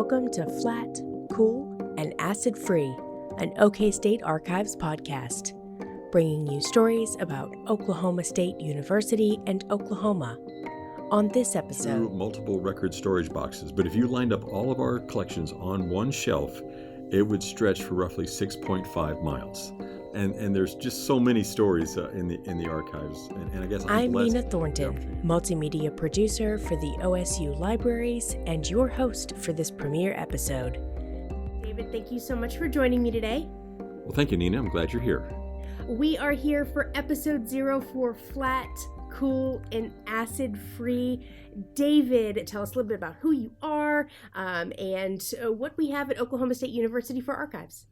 welcome to Flat, Cool, and Acid Free, an OK State Archives podcast, bringing you stories about Oklahoma State University and Oklahoma. On this episode, through multiple record storage boxes, but if you lined up all of our collections on one shelf, it would stretch for roughly 6.5 miles. And there's just so many stories in the archives. And I guess I'm Nina Thornton, multimedia producer for the OSU Libraries and your host for this premiere episode. David, thank you so much for joining me today. Well, thank you, Nina. I'm glad you're here. We are here for episode 0 for Flat, Cool, and Acid Free. David, tell us a little bit about who you are and what we have at Oklahoma State University for archives.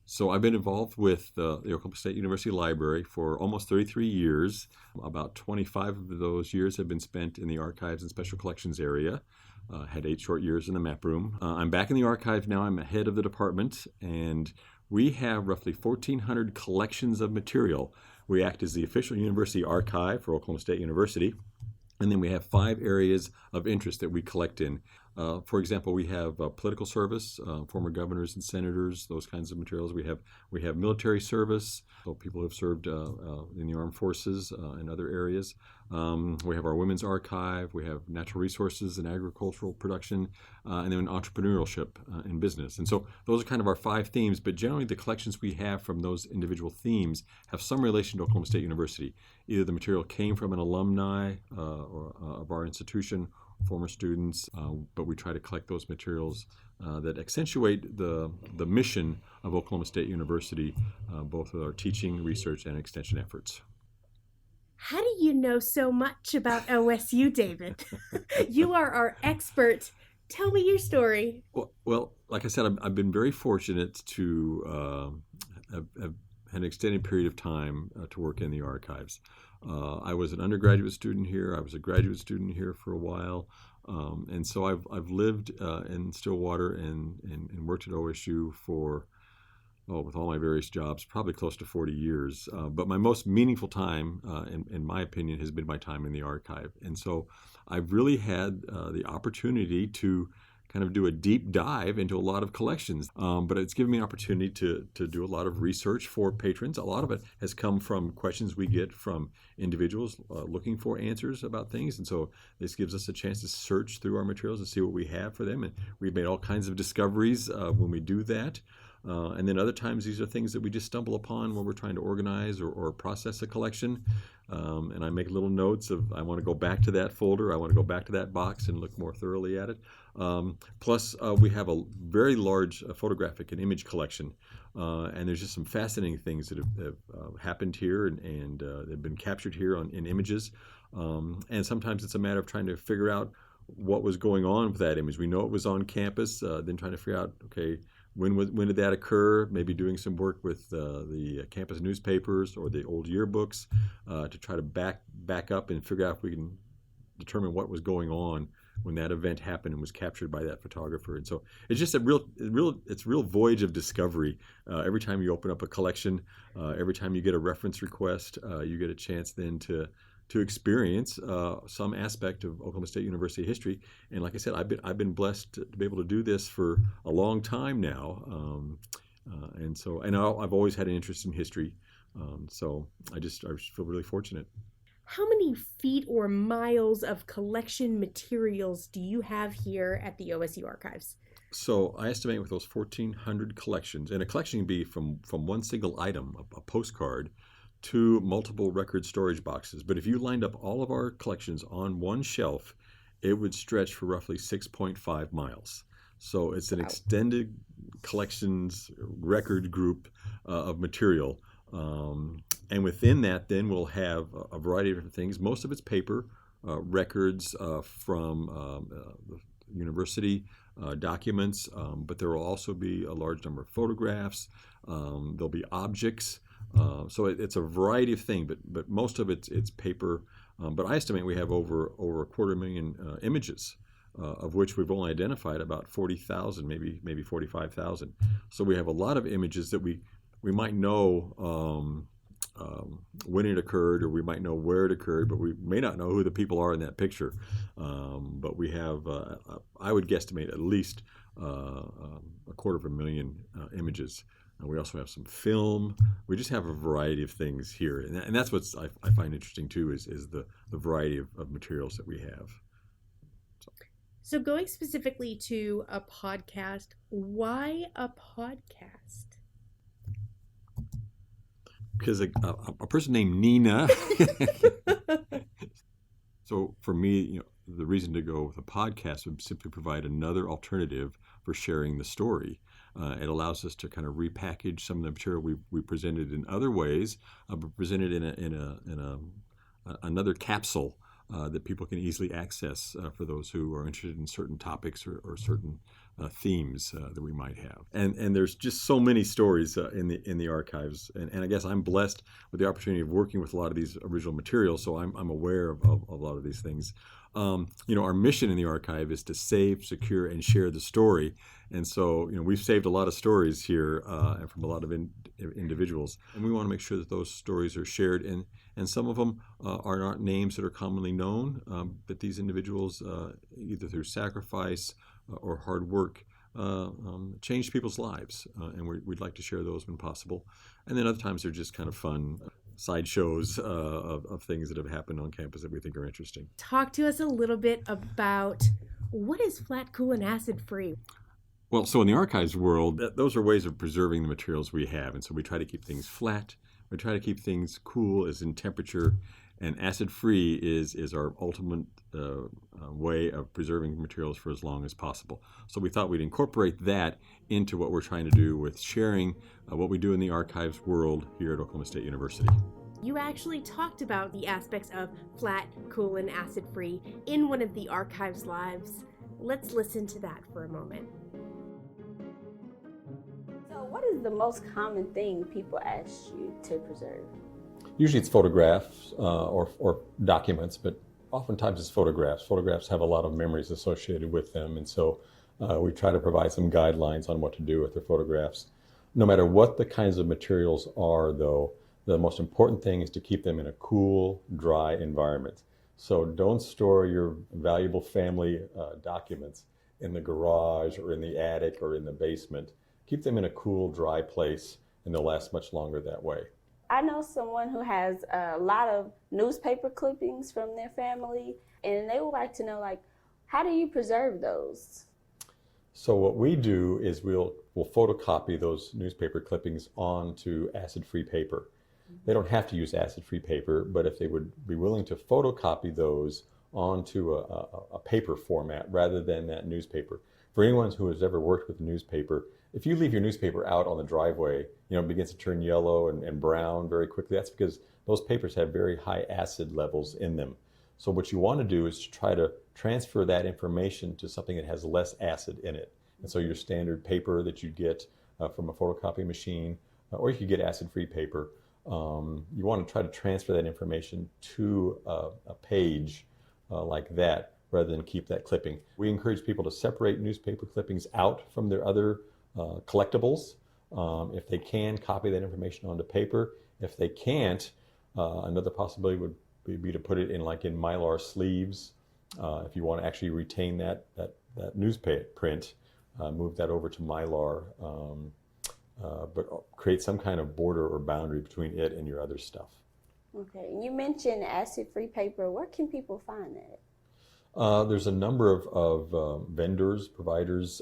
So I've been involved with the Oklahoma State University Library for almost 33 years. About 25 of those years have been spent in the archives and special collections area. Had 8 short years in the map room. I'm back in the archives now. I'm head of the department, and we have roughly 1,400 collections of material. We act as the official university archive for Oklahoma State University. And then we have 5 areas of interest that we collect in. For example, we have political service, former governors and senators, those kinds of materials. We have military service, so people who have served in the armed forces and other areas. We have our women's archive. We have natural resources and agricultural production, and then entrepreneurship and business. And so those are kind of our 5 themes, but generally the collections we have from those individual themes have some relation to Oklahoma State University. Either the material came from an alumni of our institution, former students, but we try to collect those materials that accentuate the mission of Oklahoma State University, both with our teaching, research, and extension efforts. How do you know so much about OSU, David? You are our expert. Tell me your story. Well, like I said, I've been very fortunate to have had an extended period of time to work in the archives. I was an undergraduate student here. I was a graduate student here for a while. And so I've lived in Stillwater and worked at OSU for, with all my various jobs, probably close to 40 years. But my most meaningful time, in my opinion, has been my time in the archive. And so I've really had the opportunity to kind of do a deep dive into a lot of collections. But it's given me an opportunity to do a lot of research for patrons. A lot of it has come from questions we get from individuals looking for answers about things. And so this gives us a chance to search through our materials and see what we have for them. And we've made all kinds of discoveries when we do that. And then other times these are things that we just stumble upon when we're trying to organize or process a collection. And I make little notes of, I want to go back to that folder, I want to go back to that box and look more thoroughly at it. Plus, we have a very large photographic and image collection. And there's just some fascinating things that have happened here and have been captured here in images. And sometimes it's a matter of trying to figure out what was going on with that image. We know it was on campus, then trying to figure out, okay, when did that occur? Maybe doing some work with the campus newspapers or the old yearbooks to try to back up and figure out if we can determine what was going on when that event happened and was captured by that photographer. And so it's just a real voyage of discovery. Every time you open up a collection, every time you get a reference request, you get a chance then to experience some aspect of Oklahoma State University history. And like I said, I've been blessed to be able to do this for a long time now. And I've always had an interest in history. So I just feel really fortunate. How many feet or miles of collection materials do you have here at the OSU Archives? So I estimate with those 1,400 collections, and a collection can be from one single item, a postcard, to multiple record storage boxes. But if you lined up all of our collections on one shelf, it would stretch for roughly 6.5 miles. So it's an extended collections record group of material. And within that, then we'll have a variety of different things. Most of it's paper, records from the university documents, but there will also be a large number of photographs. There'll be objects. So it's a variety of things, but most of it's paper. But I estimate we have over 250,000 images, of which we've only identified about 40,000, maybe 45,000. So we have a lot of images that we might know when it occurred, or we might know where it occurred, but we may not know who the people are in that picture. But we have, I would guesstimate, at least a 250,000 images. We also have some film. We just have a variety of things here, and that's what I find interesting too is the variety of materials that we have. So going specifically to a podcast, why a podcast? Because a person named Nina. So for me, the reason to go with a podcast would simply provide another alternative for sharing the story. It allows us to kind of repackage some of the material we presented in other ways, but presented in another capsule that people can easily access for those who are interested in certain topics or certain themes that we might have. And there's just so many stories in the archives. And I guess I'm blessed with the opportunity of working with a lot of these original materials, so I'm aware of a lot of these things. Our mission in the archive is to save, secure, and share the story. And so, we've saved a lot of stories here and from a lot of individuals. And we want to make sure that those stories are shared. And some of them are not names that are commonly known, but these individuals, either through sacrifice or hard work, changed people's lives. And we'd like to share those when possible. And then other times they're just kind of fun sideshows of things that have happened on campus that we think are interesting. Talk to us a little bit about what is flat, cool, and acid-free? Well, so in the archives world, those are ways of preserving the materials we have. And so we try to keep things flat. We try to keep things cool, as in temperature. And acid-free is our ultimate way of preserving materials for as long as possible. So we thought we'd incorporate that into what we're trying to do with sharing what we do in the archives world here at Oklahoma State University. You actually talked about the aspects of flat, cool, and acid-free in one of the archives lives. Let's listen to that for a moment. So what is the most common thing people ask you to preserve? Usually it's photographs or documents, but oftentimes it's photographs. Photographs have a lot of memories associated with them, and so we try to provide some guidelines on what to do with the photographs. No matter what the kinds of materials are, though, the most important thing is to keep them in a cool, dry environment. So don't store your valuable family documents in the garage or in the attic or in the basement. Keep them in a cool, dry place, and they'll last much longer that way. I know someone who has a lot of newspaper clippings from their family, and they would like to know, how do you preserve those? So what we do is we'll photocopy those newspaper clippings onto acid-free paper. They don't have to use acid-free paper, but if they would be willing to photocopy those onto a paper format rather than that newspaper. For anyone who has ever worked with a newspaper, if you leave your newspaper out on the driveway, it begins to turn yellow and brown very quickly. That's because those papers have very high acid levels in them. So what you want to do is to try to transfer that information to something that has less acid in it. And so your standard paper that you get from a photocopy machine, or you could get acid-free paper, you want to try to transfer that information to a page like that rather than keep that clipping. We encourage people to separate newspaper clippings out from their other collectibles. If they can, copy that information onto paper. If they can't, another possibility would be to put it in Mylar sleeves. If you want to actually retain that newspaper print, move that over to Mylar, but create some kind of border or boundary between it and your other stuff. Okay, and you mentioned acid-free paper. Where can people find that? There's a number of vendors, providers.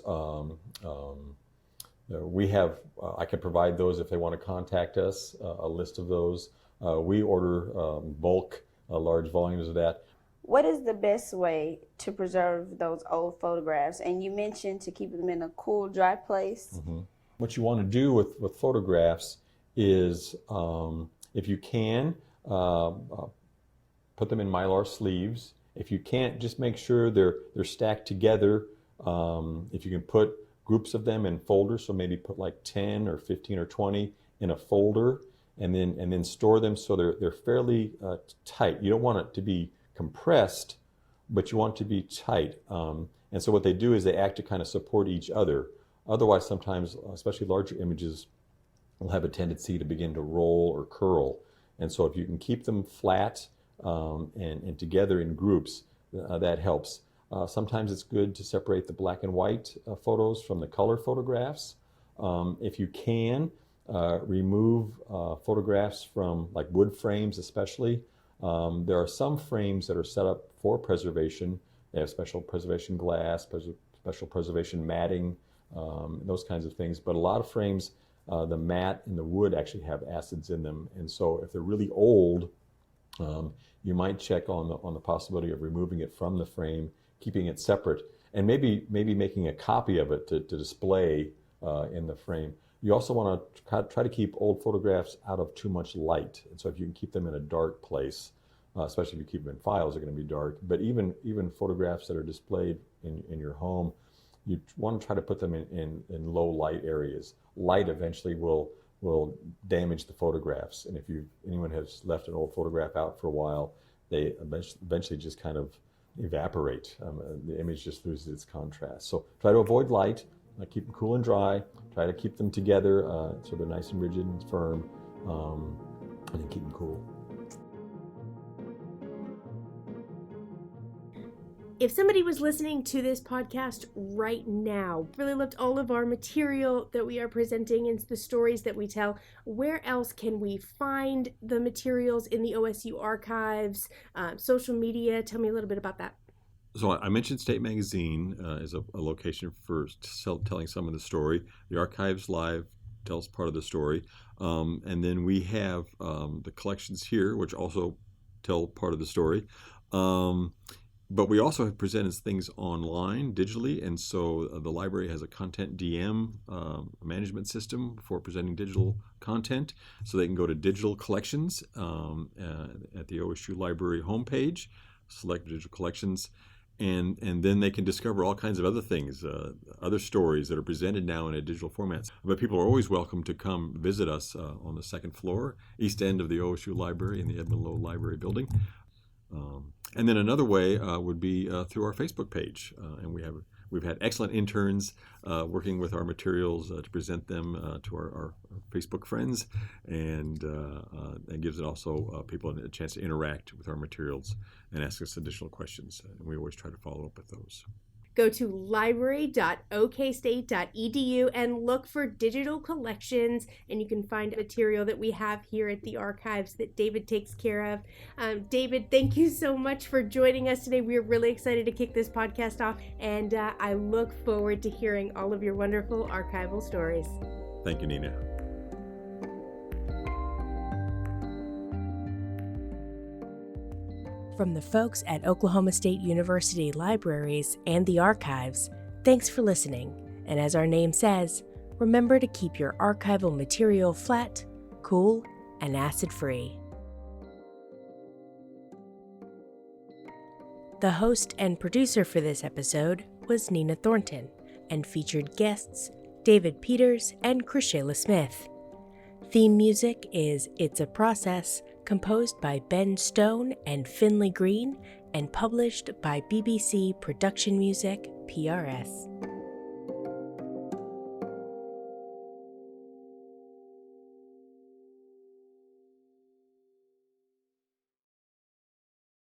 We have, I can provide those if they want to contact us, a list of those. We order bulk, large volumes of that. What is the best way to preserve those old photographs? And you mentioned to keep them in a cool, dry place. Mm-hmm. What you want to do with photographs is, if you can, put them in Mylar sleeves. If you can't, just make sure they're stacked together. If you can put groups of them in folders, so maybe put 10 or 15 or 20 in a folder, and then store them so they're fairly tight. You don't want it to be compressed, but you want it to be tight. And so what they do is they act to kind of support each other. Otherwise, sometimes, especially larger images, will have a tendency to begin to roll or curl. And so if you can keep them flat and together in groups, that helps. Sometimes it's good to separate the black and white photos from the color photographs. If you can, remove photographs from like wood frames especially. There are some frames that are set up for preservation. They have special preservation glass, special preservation matting, those kinds of things. But a lot of frames, the mat and the wood actually have acids in them. And so if they're really old, you might check on the possibility of removing it from the frame, keeping it separate, and maybe making a copy of it to display in the frame. You also want to try to keep old photographs out of too much light. And so if you can keep them in a dark place, especially if you keep them in files, they're going to be dark. But even photographs that are displayed in your home, you want to try to put them in low light areas. Light eventually will damage the photographs. And if anyone has left an old photograph out for a while, they eventually just kind of evaporate. The image just loses its contrast. So try to avoid light. Keep them cool and dry. Try to keep them together so they're nice and rigid and firm, and then keep them cool. If somebody was listening to this podcast right now, really loved all of our material that we are presenting and the stories that we tell, where else can we find the materials in the OSU archives, social media? Tell me a little bit about that. So I mentioned State Magazine as a location for telling some of the story. The Archives Live tells part of the story. And then we have the collections here, which also tell part of the story. But we also have presented things online, digitally, and so the library has a content DM management system for presenting digital content. So they can go to digital collections at the OSU Library homepage, select digital collections, and then they can discover all kinds of other things, other stories that are presented now in a digital format. But people are always welcome to come visit us on the second floor, east end of the OSU Library in the Edmund Lowe Library building. And then another way would be through our Facebook page, and we've had excellent interns working with our materials to present them to our Facebook friends, and that gives it also people a chance to interact with our materials and ask us additional questions, and we always try to follow up with those. Go to library.okstate.edu and look for digital collections, and you can find material that we have here at the archives that David takes care of. David, thank you so much for joining us today. We're really excited to kick this podcast off, and I look forward to hearing all of your wonderful archival stories. Thank you, Nina. From the folks at Oklahoma State University Libraries and the archives, thanks for listening. And as our name says, remember to keep your archival material flat, cool, and acid-free. The host and producer for this episode was Nina Thornton and featured guests David Peters and Chrishayla Smith. Theme music is It's a Process, composed by Ben Stone and Finley Green, and published by BBC Production Music, PRS.